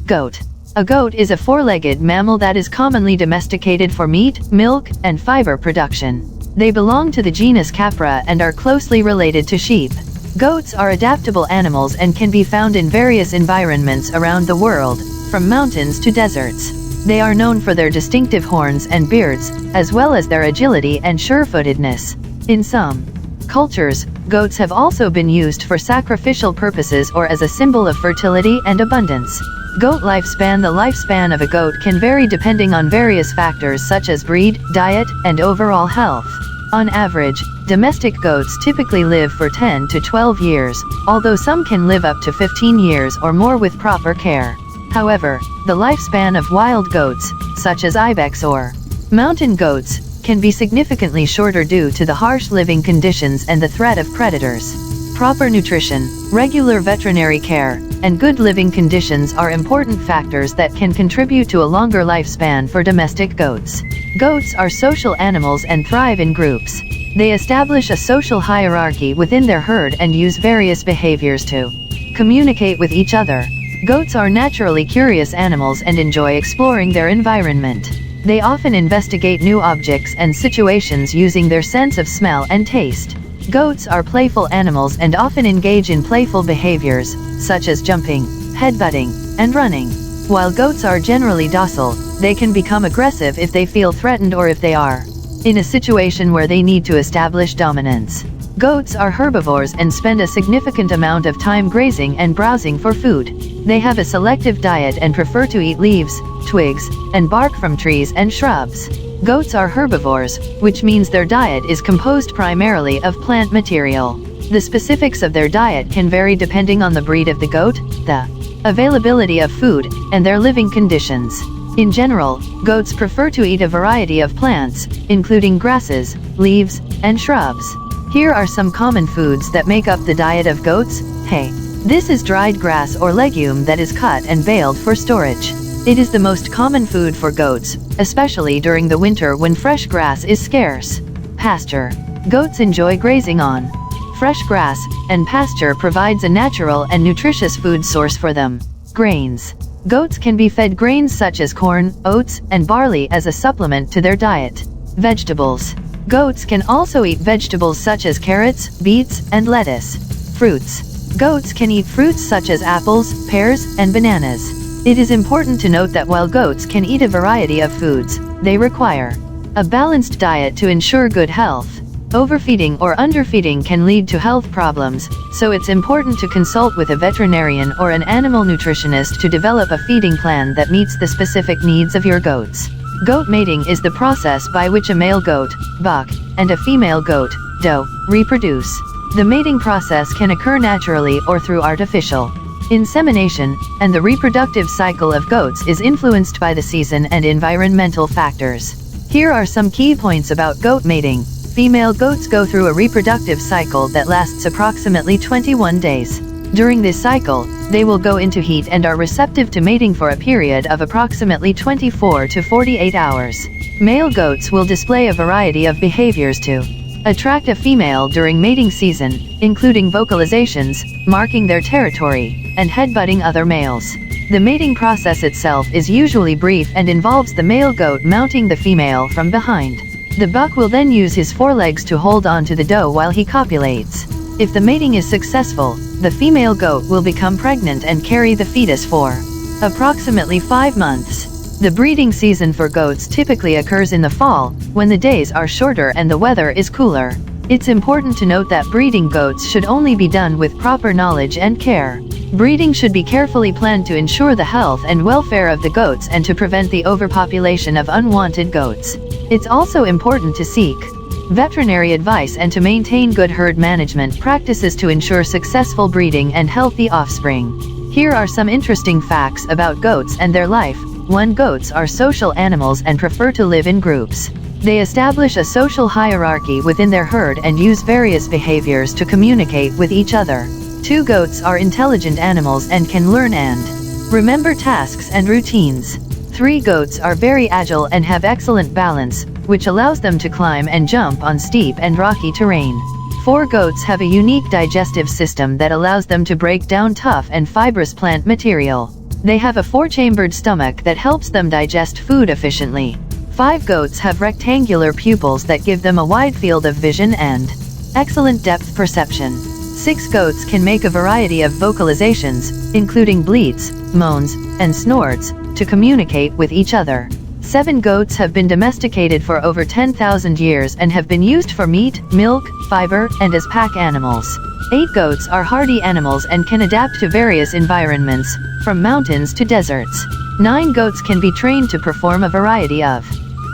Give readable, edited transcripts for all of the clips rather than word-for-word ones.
Goat. A goat is a four-legged mammal that is commonly domesticated for meat, milk, and fiber production. They belong to the genus Capra and are closely related to sheep. Goats are adaptable animals and can be found in various environments around the world, from mountains to deserts. They are known for their distinctive horns and beards, as well as their agility and surefootedness. In some cultures, goats have also been used for sacrificial purposes or as a symbol of fertility and abundance. Goat lifespan. The lifespan of a goat can vary depending on various factors such as breed, diet, and overall health. On average, domestic goats typically live for 10 to 12 years, although some can live up to 15 years or more with proper care. However, the lifespan of wild goats, such as ibex or mountain goats, can be significantly shorter due to the harsh living conditions and the threat of predators. Proper nutrition, regular veterinary care, and good living conditions are important factors that can contribute to a longer lifespan for domestic goats. Goats are social animals and thrive in groups. They establish a social hierarchy within their herd and use various behaviors to communicate with each other. Goats are naturally curious animals and enjoy exploring their environment. They often investigate new objects and situations using their sense of smell and taste. Goats are playful animals and often engage in playful behaviors, such as jumping, headbutting, and running. While goats are generally docile, they can become aggressive if they feel threatened or if they are in a situation where they need to establish dominance. Goats are herbivores and spend a significant amount of time grazing and browsing for food. They have a selective diet and prefer to eat leaves, twigs, and bark from trees and shrubs. Goats are herbivores, which means their diet is composed primarily of plant material. The specifics of their diet can vary depending on the breed of the goat, the availability of food, and their living conditions. In general, goats prefer to eat a variety of plants, including grasses, leaves, and shrubs. Here are some common foods that make up the diet of goats. Hay. This is dried grass or legume that is cut and baled for storage. It is the most common food for goats, especially during the winter when fresh grass is scarce. Pasture. Goats enjoy grazing on fresh grass, and pasture provides a natural and nutritious food source for them. Grains. Goats can be fed grains such as corn, oats, and barley as a supplement to their diet. Vegetables. Goats can also eat vegetables such as carrots, beets, and lettuce. Fruits. Goats can eat fruits such as apples, pears, and bananas. It is important to note that while goats can eat a variety of foods, they require a balanced diet to ensure good health. Overfeeding or underfeeding can lead to health problems, so it's important to consult with a veterinarian or an animal nutritionist to develop a feeding plan that meets the specific needs of your goats. Goat mating is the process by which a male goat, buck, and a female goat, doe, reproduce. The mating process can occur naturally or through artificial insemination, and the reproductive cycle of goats is influenced by the season and environmental factors. Here are some key points about goat mating. Female goats go through a reproductive cycle that lasts approximately 21 days. During this cycle, they will go into heat and are receptive to mating for a period of approximately 24 to 48 hours. Male goats will display a variety of behaviors to attract a female during mating season, including vocalizations, marking their territory, and headbutting other males. The mating process itself is usually brief and involves the male goat mounting the female from behind. The buck will then use his forelegs to hold on to the doe while he copulates. If the mating is successful, the female goat will become pregnant and carry the fetus for approximately 5 months. The breeding season for goats typically occurs in the fall, when the days are shorter and the weather is cooler. It's important to note that breeding goats should only be done with proper knowledge and care. Breeding should be carefully planned to ensure the health and welfare of the goats and to prevent the overpopulation of unwanted goats. It's also important to seek veterinary advice and to maintain good herd management practices to ensure successful breeding and healthy offspring. Here are some interesting facts about goats and their life. 1. Goats are social animals and prefer to live in groups. They establish a social hierarchy within their herd and use various behaviors to communicate with each other. 2. Goats are intelligent animals and can learn and remember tasks and routines. 3. Goats are very agile and have excellent balance, which allows them to climb and jump on steep and rocky terrain. 4. Goats have a unique digestive system that allows them to break down tough and fibrous plant material. They have a 4-chambered stomach that helps them digest food efficiently. 5 goats have rectangular pupils that give them a wide field of vision and excellent depth perception. 6 goats can make a variety of vocalizations, including bleats, moans, and snorts, to communicate with each other. 7 goats have been domesticated for over 10,000 years and have been used for meat, milk, fiber, and as pack animals. 8 goats are hardy animals and can adapt to various environments, from mountains to deserts. 9 goats can be trained to perform a variety of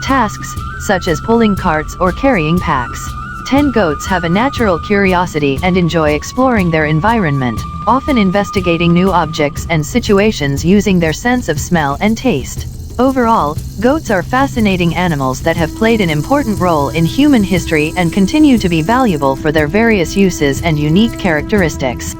tasks, such as pulling carts or carrying packs. 10 goats have a natural curiosity and enjoy exploring their environment, often investigating new objects and situations using their sense of smell and taste. Overall, goats are fascinating animals that have played an important role in human history and continue to be valuable for their various uses and unique characteristics.